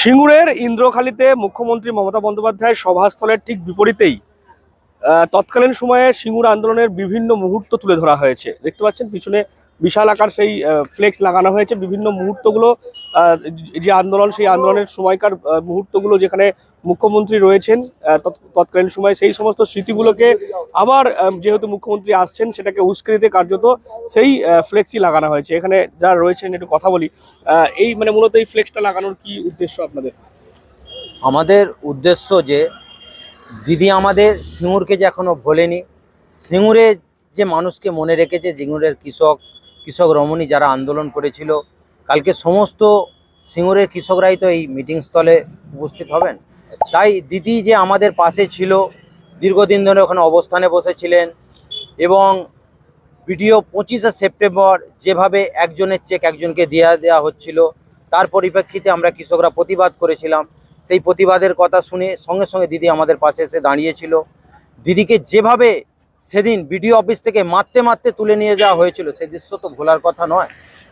সিঙ্গুরের ইন্দ্রখালীতে মুখ্যমন্ত্রী মমতা বন্দ্যোপাধ্যায়ের সভাস্থলের ঠিক বিপরীতেই তৎকালীন সময়ে সিঙ্গুর আন্দোলনের বিভিন্ন মুহূর্ত তুলে ধরা হয়েছে। দেখতে পাচ্ছেন পিছনে বিশাল আকার সেই ফ্লেক্স লাগানো হয়েছে। বিভিন্ন মুহূর্তগুলো যে আন্দোলন, সেই আন্দোলনের সময়কার মুহূর্তগুলো যেখানে মুখ্যমন্ত্রী রয়েছেন তৎকালীন সময়ে, সেই সমস্ত স্মৃতিগুলোকে আবার যেহেতু মুখ্যমন্ত্রী আসছেন সেটাকে উস্কে দিতে কার্যত সেই ফ্লেক্সই লাগানো হয়েছে। এখানে যারা রয়েছেন একটু কথা বলি। এই মূলত এই ফ্লেক্সটা লাগানোর কি উদ্দেশ্য আপনাদের? আমাদের উদ্দেশ্য যে দিদি আমাদের সিঙ্গুরকে যে এখনো ভোলেনি, সিঙ্গুরে যে মানুষকে মনে রেখেছে, সিঙ্গুরের কৃষক রমণী যারা আন্দোলন করেছিল, কালকে সমস্ত সিঙ্গুরের কৃষকরাই তো এই মিটিং স্থলে উপস্থিত হবেন। তাই দিদি যে আমাদের পাশে ছিল, দীর্ঘদিন ধরে ওখানে অবস্থানে বসেছিলেন এবং ভিডিও 25শে সেপ্টেম্বর যেভাবে একজনের চেক একজনকে দেওয়া হচ্ছিল, তার পরিপ্রেক্ষিতে আমরা কৃষকরা প্রতিবাদ করেছিলাম। সেই প্রতিবাদের কথা শুনে সঙ্গে সঙ্গে দিদি আমাদের পাশে এসে দাঁড়িয়েছিল। দিদিকে যেভাবে সেদিন বিডিও অফিস থেকে মারতে মারতে তুলে নিয়ে যাওয়া হয়েছিল, সেই দৃশ্য তো ভোলার কথা নয়।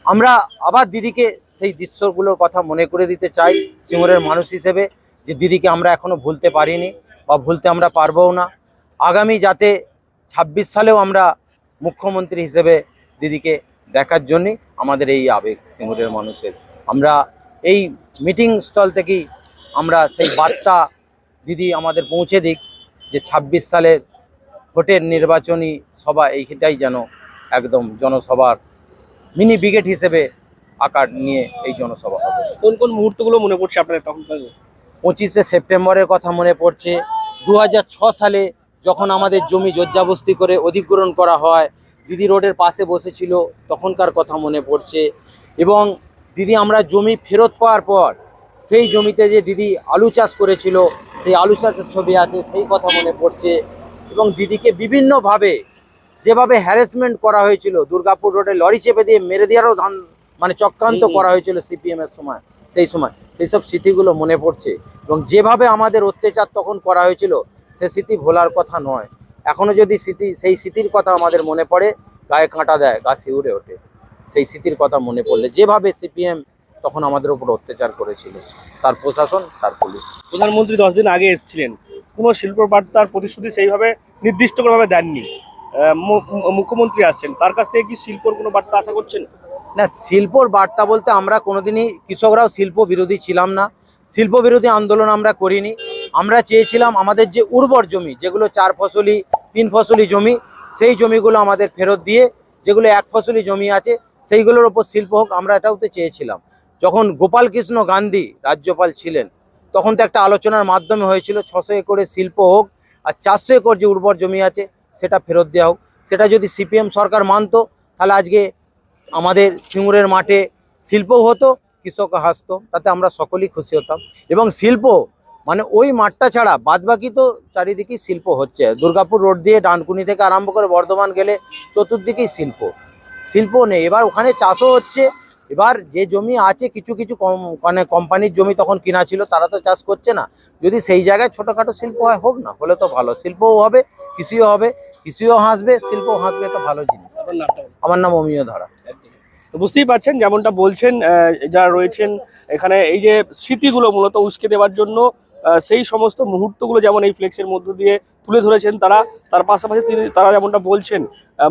আমরা আবার দিদিকে সেই দৃশ্যগুলোর কথা মনে করে দিতে চাই সিঙ্গুরের মানুষ হিসেবে, যে দিদিকে আমরা এখনও ভুলতে পারিনি বা ভুলতে আমরা পারবও না। আগামী যাতে 26 সালেও আমরা মুখ্যমন্ত্রী হিসেবে দিদিকে দেখার জন্যই আমাদের এই আবেগ সিঙ্গুরের মানুষের। আমরা এই মিটিং স্থল থেকেই আমরা সেই বার্তা দিদি আমাদের পৌঁছে দিক যে 26 সালের ভোটের নির্বাচনী সভা এইটাই যেন একদম জনসভার মিনি ব্রিগেড হিসেবে আকার নিয়ে এই জনসভা হবে। কোন কোন মুহূর্তগুলো মনে পড়ছে আপনাদের তখন? 25শে সেপ্টেম্বরের কথা মনে পড়ছে। 2006 সালে যখন আমাদের জমি জোরজাবস্তি করে অধিগ্রহণ করা হয়, দিদি রোডের পাশে বসেছিল, তখনকার কথা মনে পড়ছে। এবং দিদি আমরা জমি ফেরত পাওয়ার পর সেই জমিতে যে দিদি আলু চাষ করেছিল, সেই আলু চাষের ছবি আছে, সেই কথা মনে পড়ছে। এবং দিদিকে বিভিন্নভাবে যেভাবে হ্যারাসমেন্ট করা হয়েছিল, দুর্গাপুর রোডে লরি চেপে দিয়ে মেরে দেওয়ারও চক্রান্ত করা হয়েছিল সিপিএমের সময়, সেই সব স্মৃতিগুলো মনে পড়ছে। এবং যেভাবে আমাদের অত্যাচার তখন করা হয়েছিল, সে স্মৃতি ভোলার কথা নয়। এখনও যদি সেই স্মৃতির কথা আমাদের মনে পড়ে, গায়ে কাঁটা দেয়, গা শিউরে ওঠে। সেই স্মৃতির কথা মনে পড়লে, যেভাবে সিপিএম তখন আমাদের উপর অত্যাচার করেছিল, তার প্রশাসন, তার পুলিশ। প্রধানমন্ত্রী 10 দিন আগে এসেছিলেন, কোনো শিল্প বার্তার প্রতিশ্রুতি সেইভাবে নির্দিষ্ট করেভাবে দেননি। মুখ্যমন্ত্রী আসছেন, তার কাছ থেকে কি শিল্পর কোনো বার্তা আশা করছেন? না, শিল্পর বার্তা বলতে আমরা কোনোদিনই কৃষকরাও শিল্প বিরোধী ছিলাম না, শিল্প বিরোধী আন্দোলন আমরা করিনি। আমরা চেয়েছিলাম আমাদের যে উর্বর জমি, যেগুলো 4 ফসলি 3 ফসলি জমি, সেই জমিগুলো আমাদের ফেরত দিয়ে যেগুলো 1 ফসলি জমি আছে সেইগুলোর ওপর শিল্প হোক, আমরা এটাওতে চেয়েছিলাম। যখন গোপাল কৃষ্ণ গান্ধী রাজ্যপাল ছিলেন, তখন তো একটা আলোচনার মাধ্যমে হয়েছিল 600 একরে শিল্প হোক, আর 400 একর যে উর্বর জমি আছে সেটা ফেরত দেওয়া হোক। সেটা যদি সিপিএম সরকার মানতো, তাহলে আজকে আমাদের সিঙ্গুরের মাঠে শিল্পও হতো, কৃষক হাসতো, তাতে আমরা সকলেই খুশি হতাম। এবং শিল্প মানে ওই মাঠটা ছাড়া বাদবাকি তো চারিদিকেই শিল্প হচ্ছে। দুর্গাপুর রোড দিয়ে ডানকুনি থেকে আরম্ভ করে বর্ধমান গেলে চতুর্দিকেই শিল্প নেই। এবার ওখানে চাষও হচ্ছে। এবার যে জমি আছে, কিছু কোম্পানির জমি তখন কিনা ছিল, তারা তো চাষ করছে না। যদি সেই জায়গায় ছোটোখাটো শিল্প হয়, হোক না, হলে তো ভালো। শিল্পও হবে, কৃষিও হবে, কৃষিও হাসবে, শিল্পও হাসবে, তো ভালো জিনিস। আমার নাম অমিয় ধারা। তো বুঝতেই পারছেন, যেমনটা বলছেন যারা রয়েছেন এখানে, এই যে স্মৃতিগুলো মূলত উস্কে দেওয়ার জন্য সেই সমস্ত মুহূর্তগুলো যেমন এই ফ্লেক্সের মধ্য দিয়ে তুলে ধরেছেন তারা। তার পাশাপাশি তারা যেমনটা বলছেন,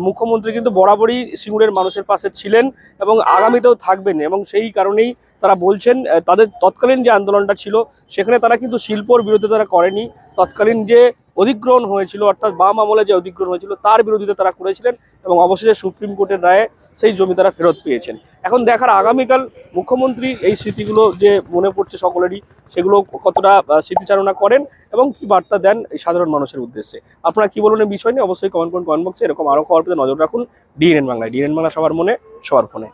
মুখ্যমন্ত্রী কিন্তু বরাবরই সিঙ্গুরের মানুষের পাশে ছিলেন এবং আগামীতেও থাকবেন। এবং সেই কারণেই তারা বলছেন তাদের তৎকালীন যে আন্দোলনটা ছিল সেখানে তারা কিন্তু শিল্পর বিরোধিতা তারা করেনি। তৎকালীন যে অধিগ্রহণ হয়েছিল, অর্থাৎ বাম আমলে যে অধিগ্রহণ হয়েছিল তার বিরোধিতা তারা করেছিলেন এবং অবশেষে সুপ্রিম কোর্টের রায়ে সেই জমি তারা ফেরত পেয়েছেন। এখন দেখার আগামীকাল মুখ্যমন্ত্রী এই স্মৃতিগুলো যে মনে পড়ছে সকলেরই, সেগুলো কতটা স্মৃতিচারণা করেন এবং কি বার্তা দেন এই সাধারণ মানুষের উদ্দেশ্যে। আপনারা কি বলুন এই বিষয় নিয়ে? অবশ্যই কমেন্ট করুন কমেন্ট বক্সে। এরকম আরও খবর পেতে নজর রাখুন ডিএনএন বাংলায়। ডিএনএন বাংলা, সবার মনে, সবার ফোনে।